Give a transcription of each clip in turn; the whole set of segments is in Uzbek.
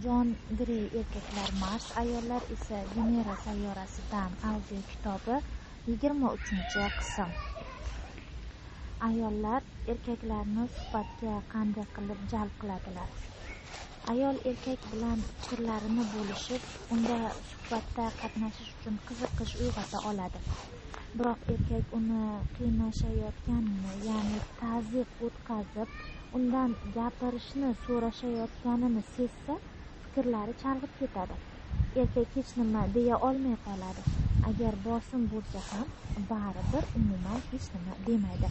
Jon Grey erkaklar Mars, ayollar esa Venera sayyorasidan audio kitobi 23-qism. Ayollar erkaklarni suhbatga qanday qilib jalb qiladilar? Ayol erkak bilan fikrlarini bo'lishib, unda suhbatda qatnashish uchun qiziqish uyg'ota oladi. Biroq erkak uni qiynashayotganini, ya'ni ta'zib o'tkazib, undan gapirishni so'rashayotganini sezsa, fikrlari chalg'ib ketadi. Erkak hech nima deya olmay qoladi. Agar bosim bo'lsa ham, baribir umuman hech nima demaydi.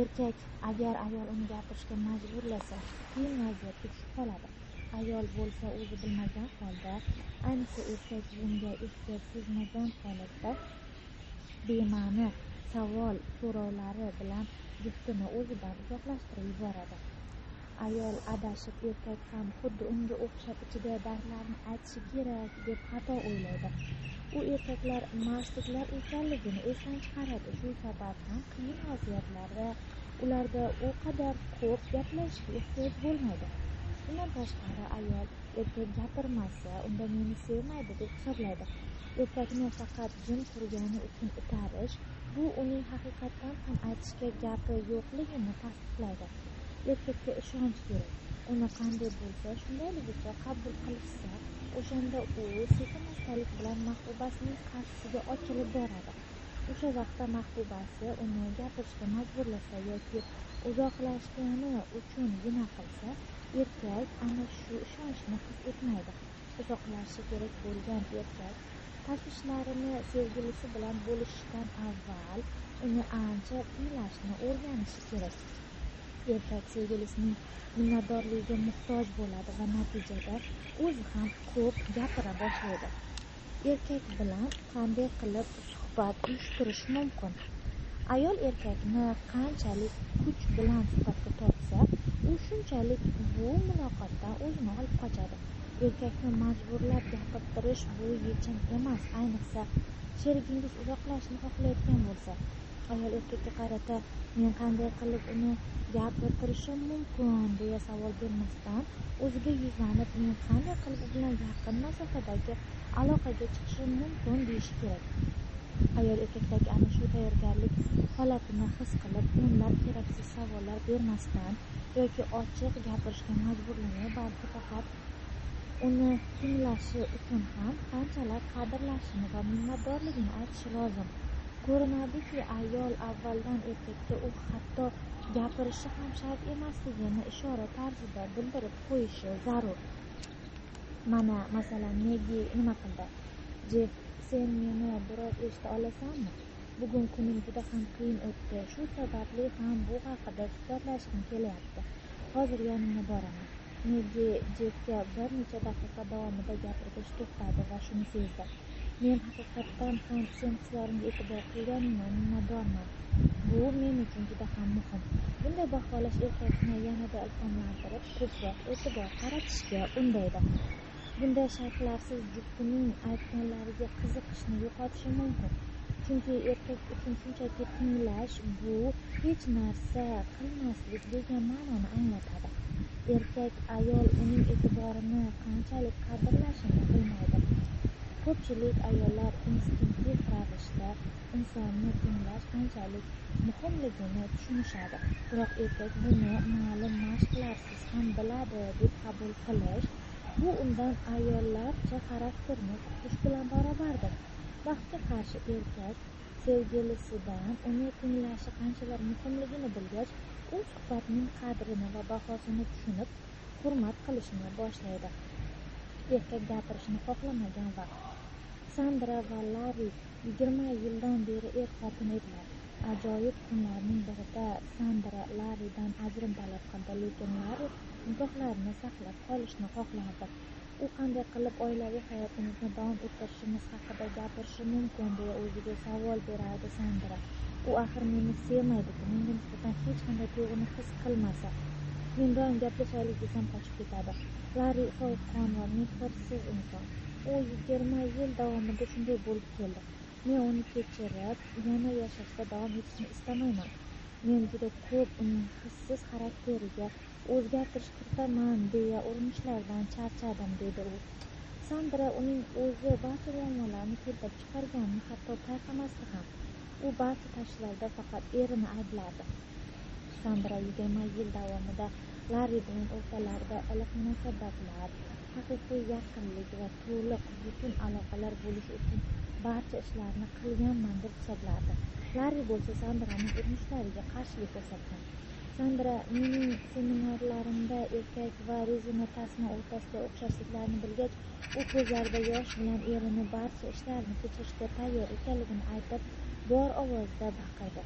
Erkak agar ayol uni gapirishga majburlasa, qiyin vaziyatga tushib qoladi. Ayol bo'lsa o'zi bilmagan holda, ayniqsa erkak bunga ehtiyoj sezmagan holatda bema'ni savol so'rovlari bilan juftini o'zidan uzoqlashtirib yuboradi. Ayol adashib, erkak ham xuddi unga o'xshab ichida dardlarni aytishi kerak deb xato o'ylaydi. U erkaklar marsliklar ekanligini esdan chiqaradi. Shu sabab ham qiyin vaziyatlarda ularda u qadar ko'p gaplashishga ehtiyoj bo'lmaydi. Bundan tashqari, ayol erkak gapirmasa, unda meni sevmaydi deb hisoblaydi. Erkakni faqat jim turgani uchun itarish, bu uning haqiqatdan ham aytishga gapi yo'qligini tasdiqlaydi. Erkakka ishonch kerak. Uni qanday bo'lsa shundayligicha qabul qilishsa, o'shanda u sekin-astalik bilan mahbubasining qarshisiga ochilib boradi. O'sha vaqtda mahbubasi uni gapirishga majburlasa yoki uzoqlashgani uchun gina qilsa, erkak ana shu ishonchni his etmaydi. Uzoqlashishi kerak bo'lgan erkak tashvishlarini sevgilisi bilan bo'lishishdan avval uni ancha tinglashni o'rganishi kerak. Erkak sevgilisining minnatdorligiga muhtoj bo'ladi va natijada o'zi ham ko'p gapira boshlaydi. Erkak bilan qanday qilib suhbat uyushtirish mumkin? Ayol erkakni qanchalik kuch bilan suhbatga tortsa, u shunchalik bu muloqotdan o'zini olib qochadi. Erkakni majburlab gapirtirish bu yechim emas, ayniqsa sherigingiz uzoqlashishni xohlayotgan bo'lsa. Ayol erkakka qarata men qanday qilib uni gapirtirishim mumkin deya savol bermasdan, o'ziga yuzlanib men qanday qilib u bilan yaqin masofadagi aloqaga chiqishim mumkin deyishi kerak. Ayol erkakdagi ana shu tayyorgarlik holatini his qilib, o'nlab keraksiz savollar bermasdan yoki ochiq gapirishga majburlamay, balki faqat uni tinglashi uchun ham qanchalar qadrlashini va minnatdorligini aytishi lozim. Ko'rinadiki, ayol avvaldan erkakka u hatto gapirishi ham shart emasligini ishora tarzida bildirib qo'yishi zarur. Mana, masalan, Megi nima qildi? Jeff, sen meni biroz eshita olasanmi? Bugun kunim juda ham qiyin o'tdi. Shu sababli ham bu haqida suhbatlashgim kelyapti. Hozir yoningga boraman. Megi Jeffga bir necha daqiqa davomida gapirgach to'xtadi va shuni sezdi. Men haqiqatdan ham sen hislarimga e'tibor qilganingdan minnatdorman. Bu men uchun juda ham muhim. Bunday baholash erkakni yanada ilhomlantirib, ko'proq e'tibor qaratishga undaydi. Bunday shartlarsiz juftining aytganlariga qiziqishni yo'qotishi mumkin. Chunki erkak uchun shunchaki tinglash bu hech narsa qilmaslik degan ma'noni anglatadi. Erkak ayol uning e'tiborini qanchalik qadrlashini bilmaydi. Ko'pchilik ayollar instinktiv ravishda insonni tinglash qanchalik muhimligini tushunishadi. Biroq erkak buni ma'lum mashqlarsiz ham biladi deb qabul qilish, bu undan ayollarcha xarakterni kutish bilan barobardir. Vaqtga qarshi erkak sevgilisidan uni tinglashi qanchalar muhimligini bilgach, u suhbatning qadrini va bahosini tushunib, hurmat qilishni boshlaydi. Erkak gapirishni xohlamagan vaqt. Sandra va Larri 20 yildan beri er-xotin edilar. Ajoyib kunlarning birida Sandra Larridan ajrim talab qildi, lekin Larri nigohlarini saqlab qolishni xohlardi. U qanday qilib oilaviy hayotimizni davom ettirishimiz haqida gapirishi mumkin deya o'ziga savol berardi Sandra. U axir meni sevmaydi-ku, menga nisbatan hech qanday tuyg'uni his qilmasa. Men doim gaplashaylik desam qochib ketadi. Larri sovuqqon va mehrsiz inson. U 20 yil davomida shunday bo'lib keldi. Men uni kechirib, yana yashashda davom etishni istamayman. Men juda ko'p uning hissiz xarakteriga o'zgartirish kiritaman deya urinishlardan charchadim, dedi u. Sandra uning o'zi barcha muammolarni keltirib chiqarganini hatto payqamasdi ham. U barcha tashvishlarda faqat erini ayblardi. Sandra 20 yil davomida Larri bilan o'rtalarida iliq munosabatlar, haqiqiy yaqinlik va to'liq butun aloqalar bo'lishi uchun barcha ishlarni qilganman deb hisoblardi. Larri bo'lsa Sandraning urinishlariga qarshilik ko'rsatgan. Sandra mening seminarlarimda erkak va rezina tasma o'rtasida o'xshashliklarni bilgach, u ko'zlarida yosh bilan erini barcha ishlarni kechirishga tayyor ekanligini aytib, bor ovozda baqirdi.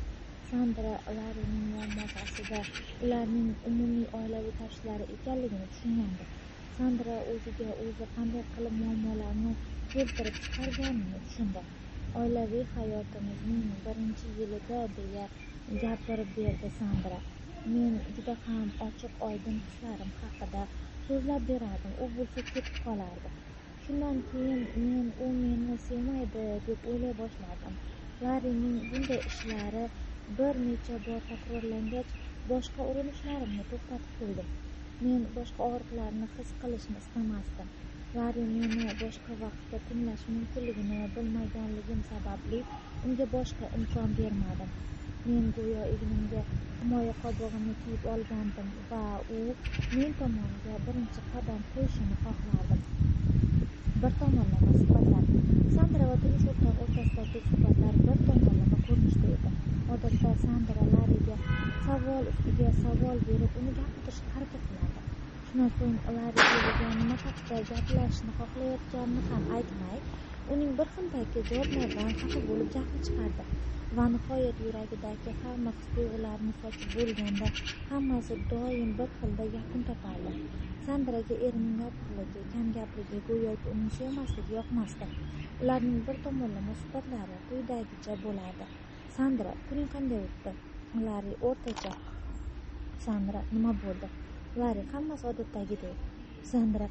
Sandra Larrining muammosi aslida ularning umumiy oilaviy tashvishlari ekanligini tushungandi. Sandra o'ziga o'zi qanday qilib muammolarni keltirib chiqarganini tushundi. Oilaviy hayotimizning birinchi yilida deya gapirib berdi Sandra. Men juda ham ochiq oydin hislarim haqida so'zlab berardim, u bo'lsa ketib qolardi. Shundan keyin men u meni sevmaydi deb o'ylay boshladim. Larrining bunday ishlari bir necha bor takrorlangach, boshqa urinishlarimni to'xtatib qo'ydim. Men boshqa og'riqlarni his qilishni istamasdim. Larri meni boshqa vaqtda tinglash mumkinligini bilmaganligim sababli unga boshqa imkon bermadim. Men go'yo egnimga himoya qobig'ini kiyib olgandim va u men tomonga birinchi qadam qo'yishini xohlardim. Bir tomonlama suhbatlar. Sandra va turmush o'rtog'i o'rtasidagi suhbatlar bir tomonlama ko'rinishda edi. Odatda Sandra Larriga savol ustiga savol berib, uni gapirtirishga harakat qilardi. Shundan so'ng Larri o'ziga nima haqida gaplashishni xohlayotganini ham aytmay, uning bir xildagi javoblardan xafa bo'lib jahli chiqardi va nihoyat yuragidagi hamma his-tuyg'ularni sochib bo'lganda hammasi doim bir xilda yakun topardi. Sandraga erining yopiqligi, kamgapligi, go'yoki uning sevmasligi yoqmasdi. Ularning bir tomonlama suhbatlari quyidagicha bo'lardi. Sandra, kuning qanday o'tdi? Larri, o'rtacha. Sandra, nima bo'ldi? Larri, hammasi odatdagidek. Sandra,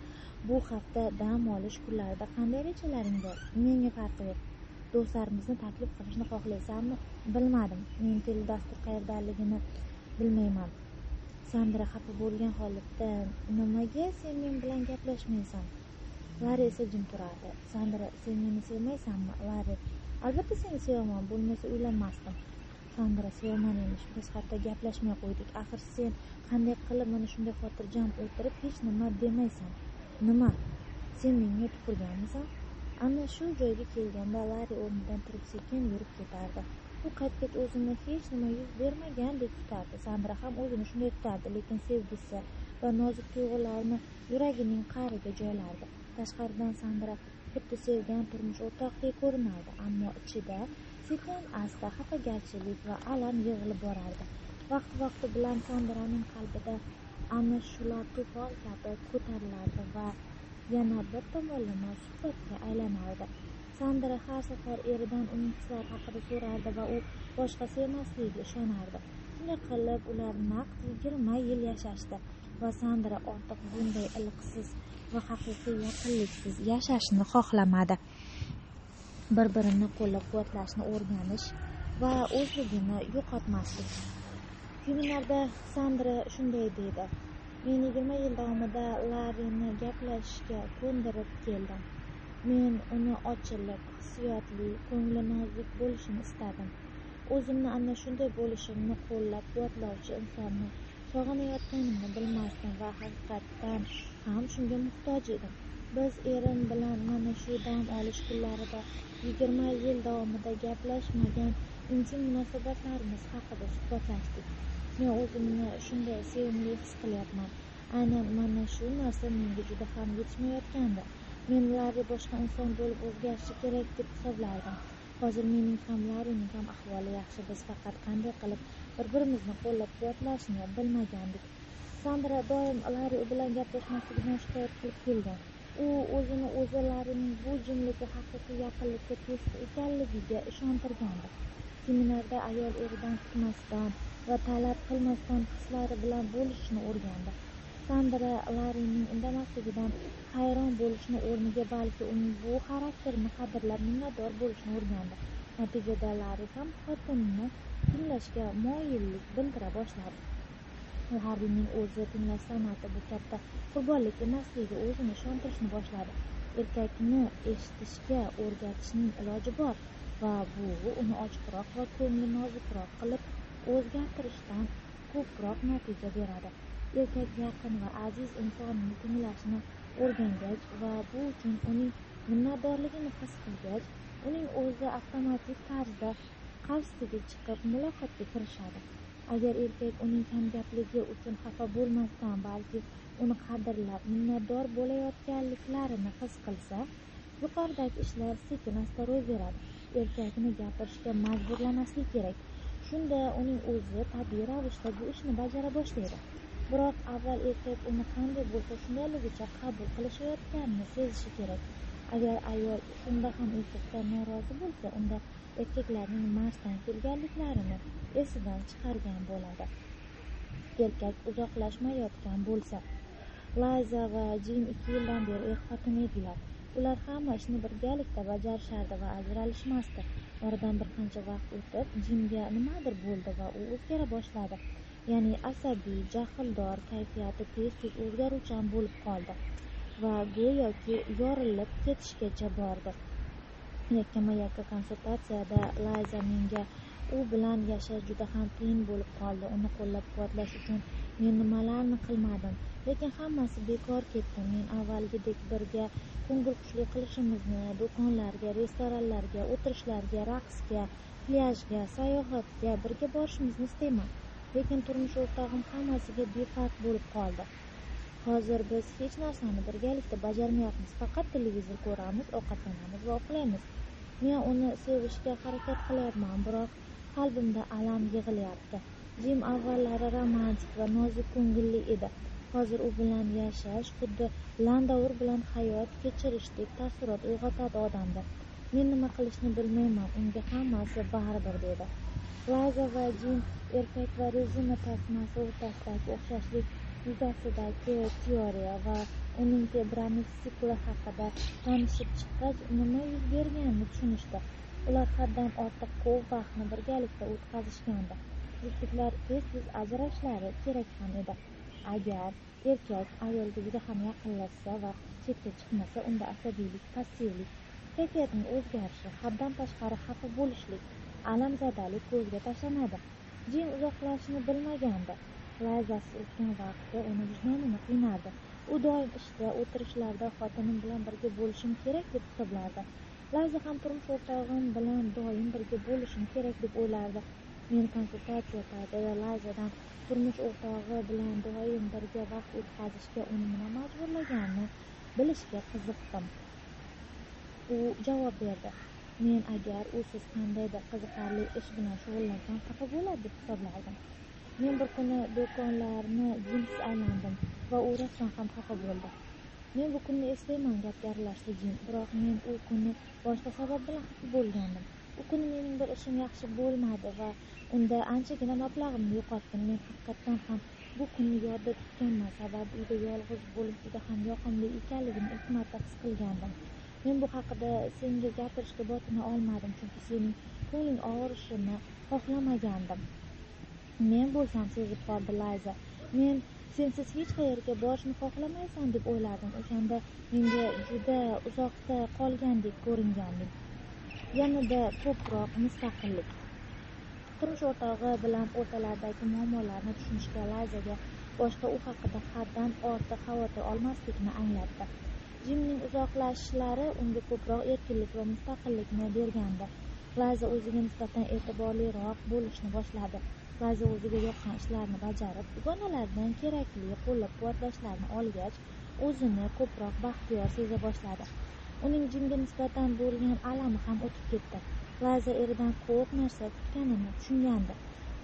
bu hafta dam olish kunlarida qanday rejalaring bor? Menga farqi yo'q. Do'stlarimizni taklif qilishni xohlaysanmi? Bilmadim. Men teledastur qayerdaligini bilmayman. Sandra xafa bo'lgan holatda, nimaga sen men bilan gaplashmaysan? Larri esa jim turardi. Sandra, sen meni sevmaysanmi? Larri, albatta seni sevaman, bo'lmasa uylanmasdim. Sandra, sevaman emish, biz hatto gaplashmay qo'ydik. Axir sen qanday qilib mana shunday xotirjam o'tirib hech nima demaysan? Nima? Sen menga tupurganmisan? Ana shu joyga kelganda Larri o'rnidan turib sekin yurib ketardi. U qaytgach o'zini hech nima yuz bermagandek tutardi. Sandra ham o'zini shunday tutardi, lekin sevgisi va nozik tuyg'ularni yuragining qa'riga joylardi. Tashqaridan Sandra xuddi sevgan turmush o'rtoqdek ko'rinardi, ammo ichida sekin-asta xafagarchilik va alam yig'ilib borardi. Vaqti bilan Sandraning qalbida ana shular to'fon kabi ko'tarilardi va yana bir tomonlama suhbatga aylanardi. Sandra har safar eridan uning hislari haqida so'rardi va u boshqa sevmasligiga ishonardi. Shunday qilib ular naqd 20 yil yashashdi va Sandra ortiq bunday iliqsiz va haqiqiy yaqinliksiz yashashni xohlamadi. Bir-birini qo'llab-quvvatlashni o'rganish va o'zligini yo'qotmaslik. Filmlarda Sandra shunday deydi: Men 20 yil davomida Larrini gaplashishga ko'ndirib keldim. Men uni ochiq, hissiyotli, ko'ngli nozik bo'lishini istadim. O'zimni ana shunday bo'lishimni qo'llab-quvvatlovchi insonni sog'inayotganimni bilmasdim va haqiqatdan ham shunga muhtoj edim. Biz erim bilan mana shu dam olish kunlarida 20 yil davomida gaplashmagan intim munosabatlarimiz haqida suhbatlashdik. Men o'zimni shunday sevimli his qilyapman. Aynan mana shu narsa menga juda ham yetishmayotgandi. Men Larri boshqa inson bo'lib o'zgarishi kerak deb hisoblardim. Hozir mening ham Larrining ham ahvoli yaxshi. Biz faqat qanday qilib bir-birimizni qo'llab-quvvatlashni bilmagandik. Sandra doim Larri bilan gaplashmasligidan shikoyat qilib kelgan. U o'zini o'zi Larrining bu jimligi haqiqiy yaqinlikka to'siq ekanligiga ishontirgandi. Seminarda ayol eridan kutmasdan va talab qilmasdan hislari bilan bo'lishishni o'rgandi. Sandra Larrining indamasligidan hayron bo'lishni o'rniga balki uning bu xarakterini qadrlab minnatdor bo'lishni o'rgandi. Natijada Larri ham xotinini tinglashga moyillik bildira boshladi. Harbiyning o'zi tinglash san'ati bu katta qurbonlik emasligiga o'zini ishontirishni boshladi. Erkakni eshitishga o'rgatishning iloji bor va bu uni ochiqroq va ko'ngli nozikroq qilib o'zgartirishdan ko'proq natija beradi. Erkak yaqin va aziz insonini tinglashni o'rgangach va bu uchun uning minnatdorligini his qilgach, uning o'zi avtomatik tarzda qarshisiga chiqib muloqotga kirishadi. Agar erkak uning kamgapligi uchun xafa bo'lmasdan, balki uni qadrlab, minnatdor bo'layotganliklarini his qilsa, yuqoridagi ishlar sekin-asta ro'y beradi. Erkakni gapirishga majburlamaslik kerak. Shunda uning o'zi tabiiy ravishda bu ishni bajara boshlaydi. Biroq avval erkak uni qanday bo'lsa shundayligicha qabul qilishayotganini sezishi kerak. Agar ayol shunda ham erkakdan norozi bo'lsa, unda erkaklarning Marsdan kelganliklarini esidan chiqargan bo'ladi. Erkak uzoqlashmayotgan bo'lsa. Layza va Jim 2 yildan beri er-xotin edilar. Ular hamma ishni birgalikda bajarishardi va ajralishmasdi. Oradan bir qancha vaqt o'tib, Jimga nimadir bo'ldi va u o'zgara boshladi. Ya'ni asabiy, jahldor, kayfiyati tez-tez o'zgaruvchan bo'lib qoldi va go'yoki yorilib ketishgacha bordi. Yakkama-yakka konsultatsiyada Layza menga u bilan yashash juda ham qiyin bo'lib qoldi. Uni qo'llab-quvvatlash uchun men nimalarni qilmadim, lekin hammasi bekor ketdi. Men avvalgidek birga ko'ngilxushlik qilishimizni, do'konlarga, restoranlarga, o'tirishlarga, raqsga, plyajga, sayohatga birga borishimizni istayman. Lekin turmush o'rtog'im hammasiga befarq bo'lib qoldi. Hozir biz hech narsani birgalikda bajarmayapmiz. Faqat televizor ko'ramiz, ovqatlanamiz va uxlaymiz. Men uni sevishga harakat qilyapman, biroq qalbimda alam yig'ilyapti. Jim avvallari romantik va nozik ko'ngilli edi. Hozir u bilan yashash xuddi landavur bilan hayot kechirishdek taassurot uyg'otadi odamda. Men nima qilishni bilmayman, unga hammasi baribir dedi. Layza va Jim erkak va rezina tasmasi o'rtasidagi o'xshashlik yuzasidagi teoriya va uning temperament sikli haqida tanishib chiqqach, nima yuz berganini tushunishdi. Ular haddan ortiq ko'p vaqtni birgalikda o'tkazishgandi. Juftliklar tez-tez ajrashishlari kerak ham edi. Agar erkak ayolga juda ham yaqinlashsa va chetga chiqmasa, unda asabiylik, passivlik, kayfiyatning o'zgarishi, haddan tashqari xafa bo'lishlik, alamzadalik ko'zga tashlanadi. Jim uzoqlashishni bilmagandi. Layzasiz o'tgan vaqti uni vijdonini qiynardi. U doim ishda, o'tirishlarda xotinim bilan birga bo'lishim kerak deb hisoblardi. Layza ham turmush o'rtog'im bilan doim birga bo'lishim kerak deb o'ylardi. Men konsultatsiya paytida Layzadan turmush o'rtog'i bilan doim birga vaqt o'tkazishga uni nima majburlaganini bilishga qiziqdim. U javob berdi: men agar usiz qandaydir qiziqarli ish bilan shug'ullansam xafa bo'ladi deb hisoblardim. Men bir kuni do'konlarni Jimsiz aylandim va u rostdan ham xafa bo'ldi. Men bu kunni eslayman, gapga aralashdi Jim, biroq men u kuni boshqa sabab bilan xafa bo'lgandim. U kuni mening bir ishim yaxshi bo'lmadi va unda anchagina mablag'imni yo'qotdim. Men haqiqatdan ham bu kunni yodda tutganman, sababi uyda yolg'iz bo'lish juda ham yoqimli ekanligini ilk marta his qilgandim. Men bu haqida senga gapirishga botina olmadim, chunki sening ko'ngling og'rishini xohlamagandim. Men bo'lsam sezib qoldi Layza. Men sensiz hech qayerga borishni xohlamaysan deb o'yladim. O'shanda menga juda uzoqda qolgandek ko'ringanding. Yanada ko'proq mustaqillik. Turmush o'rtog'i bilan o'rtalaridagi muammolarni tushunishga Layzaga boshqa u haqida haddan ortiq xavotir olmaslikni anglatdi. Jimning uzoqlashishlari unga ko'proq erkinlik va mustaqillikni bergandi. Layza o'ziga nisbatan e'tiborliroq bo'lishni boshladi. Layza o'ziga yoqqan ishlarni bajarib, dugonalaridan kerakli qo'llab-quvvatlashlarni olgach, o'zini ko'proq baxtiyor seza boshladi. Uning Jimga nisbatan bo'lgan alami ham o'tib ketdi. Layza eridan ko'p narsa kutganini tushungandi.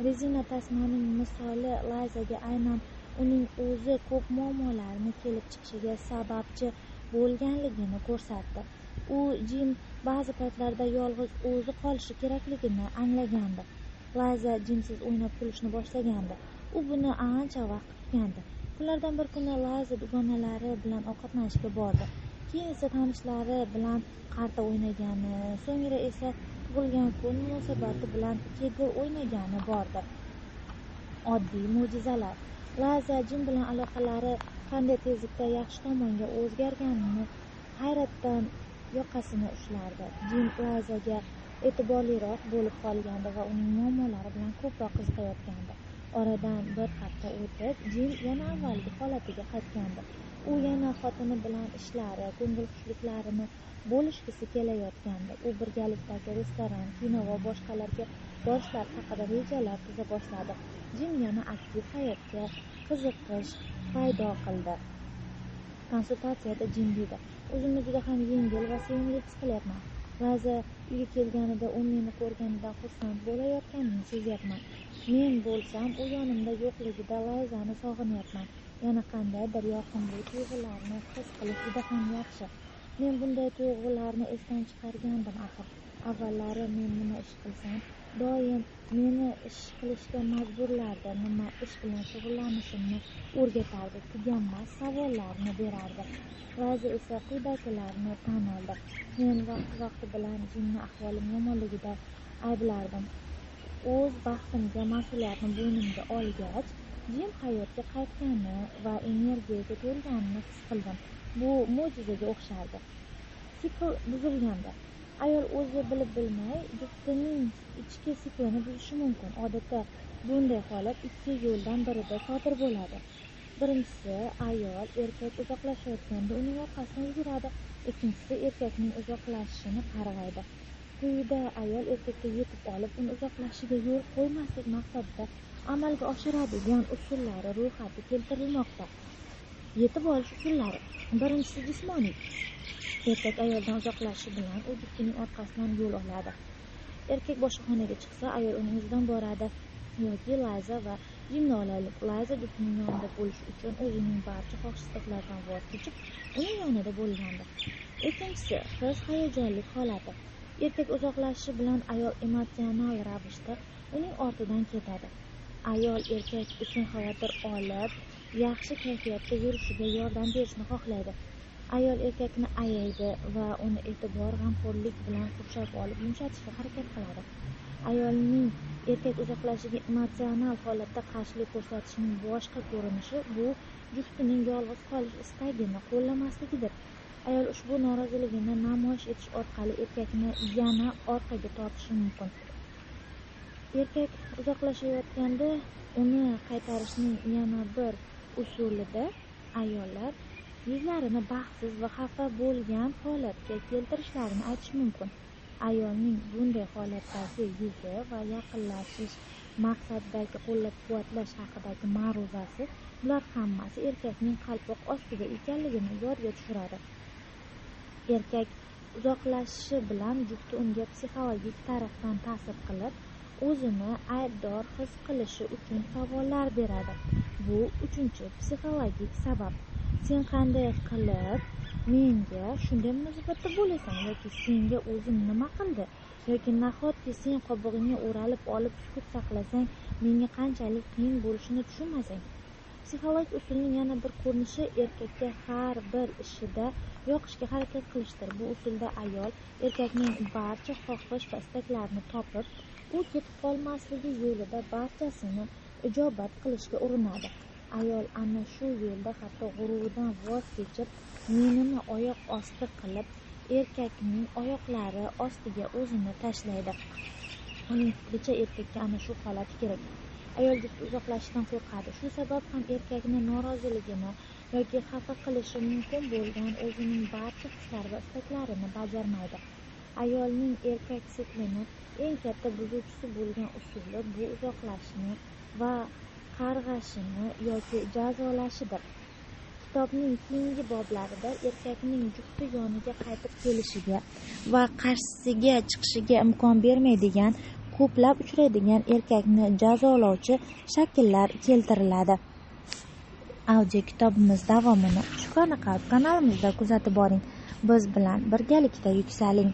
Rezina tasmaning misoli Layzaga aynan uning o'zi ko'p muammolarni kelib chiqishiga sababchi bo'lganligini ko'rsatdi. U Jim ba'zi paytlarda yolg'iz o'zi qolishi kerakligini anglagandi. Layza Jimsiz o'ynab kulishni boshlagandi. U buni ancha vaqt kutgandi. Kunlardan bir kuni Layza dugonalari bilan ovqatlanishga bordi. Keyin esa tanishlari bilan qarta o'ynagani, so'ngra esa tug'ilgan kun munosabati bilan kegir o'ynagani bordi. Oddiy mo'jizalar. Layza jin bilan aloqalari qanday tezlikda yaxshi tomonga o'zgarganini hayratdan yoqasini ushlardi. Jin Layzaga e'tiborliroq bo'lib qolgandi va uning muammolari bilan ko'proq qiziqayotgandi. Oradan bir hafta o'tib, Jin yana avvalgi holatiga qaytgandi. U yana xotini bilan ishlari, ko'ngilxushliklarini bo'lishgisi kelayotgandi. U birgalikdagi restoran, kino va boshqalarga borishlar haqida rejalar tuza boshladi. Jin yana aktiv hayotga qiziqish paydo qildi. Konsultatsiyada Jin dedi: "O'zimni juda ham yengil va sevimli his qilyapman. Layza uyga kelganida u meni ko'rganidan xursand bo'layotganini sezyapman. Men bo'lsam, u yonimda yo'qligida Layzani sog'inyapman. Yana qandaydir yoqimli tuyg'ularni his qilish juda ham yaxshi. Men bunday tuyg'ularni esdan chiqargandim axir. Avvallari men nima ish qilsam, doim meni ish qilishga majburlardi, nima ish bilan shug'ullanishimni o'rgatardi, tuganmas savollarni berardi. Layza esa quyidagilarni tan oldi. Men vaqti bilan Jinni ahvolim yomonligida ayblardim. O'z baxtimga mas'uliyatni bo'ynimga olgach, Jin hayotga qaytgani va energiyaga to'lganini his qildim. Bu mo'jizaga o'xshardi. Sikl buzilganda ayol o'zi bilib bilmay juftining ichki siklini buzishi mumkin. Odatda bunday holat ikki yo'ldan birida sodir bo'ladi. Birinchisi, ayol erkak uzoqlashayotganda uning orqasidan yuguradi. Ikkinchisi, erkakning uzoqlashishini qarg'aydi. Quyida ayol erkakka yetib olib, uni uzoqlashishiga yo'l qo'ymaslik maqsadida amalga oshiradigan usullari ro'yxati keltirilmoqda. Yetib olish usullari. Birinchisi jismoniy. Erkak ayoldan uzoqlashishi bilan u juftining orqasidan yo'l oladi. Erkak boshqa xonaga chiqsa, ayol uning izidan boradi. Yoki Layza va Jinni olaylik. Layza juftining yonida bo'lish uchun o'zining barcha xohish-istaklaridan voz kechib, uning yonida bo'lgandi. Ikkinchisi, his-hayajonli holati. Erkak uzoqlashishi bilan ayol emotsional ravishda uning ortidan ketadi. Ayol erkak uchun xavotir olib, yaxshi kayfiyatda yurishiga yordam berishni xohlaydi. Ayol erkakni ayaydi va uni e'tibor, g'amxo'rlik bilan qursab olib yumshatishga harakat qiladi. Ayolning erkak uzoqlashishiga emotsional holatda qarshilik ko'rsatishining boshqa ko'rinishi bu juftining yolg'iz qolish istagini qo'llamasligidir. Ayol ushbu noroziligini namoyish etish orqali erkakni yana orqaga tortishi mumkin. Erkak uzoqlashayotganda uni qaytarishning yana bir usulida ayollar yuzlarini baxtsiz va xafa bo'lgan holatga keltirishlarini aytish mumkin. Ayolning bunday holatdagi yuzi va yaqinlashish maqsadidagi qo'llab-quvvatlash haqidagi ma'ruzasi, bular hammasi erkakning qalpoq ostida ekanligini yodga tushiradi. Erkak uzoqlashishi bilan jufti unga psixologik tarafdan ta'sir qilib, o'zini aybdor his qilishi uchun savollar beradi. Bu uchinchi psixologik sabab. Sen qanday qilib menga shunday munosabatda bo'lasan, yoki senga o'zim nima qildi, yoki nahotki sen qobig'ingga o'ralib olib sukut saqlasang, menga qanchalik qiyin bo'lishini tushunmasang. Psixologik usulning yana bir ko'rinishi erkakka har bir ishida yoqishga harakat qilishdir. Bu usulda ayol erkakning barcha xohish va istaklarini topib, u ketib qolmasligi yo'lida barchasini ijobat qilishga urinadi. Ayol ana shu yo'lda hatto g'ururidan voz kechib, menini oyoq osti qilib, erkakning oyoqlari ostiga o'zini tashlaydi. Uning fikricha erkakka ana shu holat kerak. Ayol jufti uzoqlashishdan qo'rqadi. Shu sabab ham erkakni noroziligini yoki xafa qilishi mumkin bo'lgan o'zining barcha hislari va istaklarini bajarmaydi. Ayolning erkak siklini eng katta buzuvchisi bo'lgan usuli bu uzoqlashishni va qarg'ashini yoki jazolashidir. Kitobning keyingi boblarida erkakning jufti yoniga qaytib kelishiga va qarshisiga chiqishiga imkon bermaydigan, ko'plab uchraydigan erkakni jazolovchi shakllar keltiriladi. Audio kitobimiz davomini Shukrona qalb kanalimizda kuzatib boring. Biz bilan birgalikda yuksaling.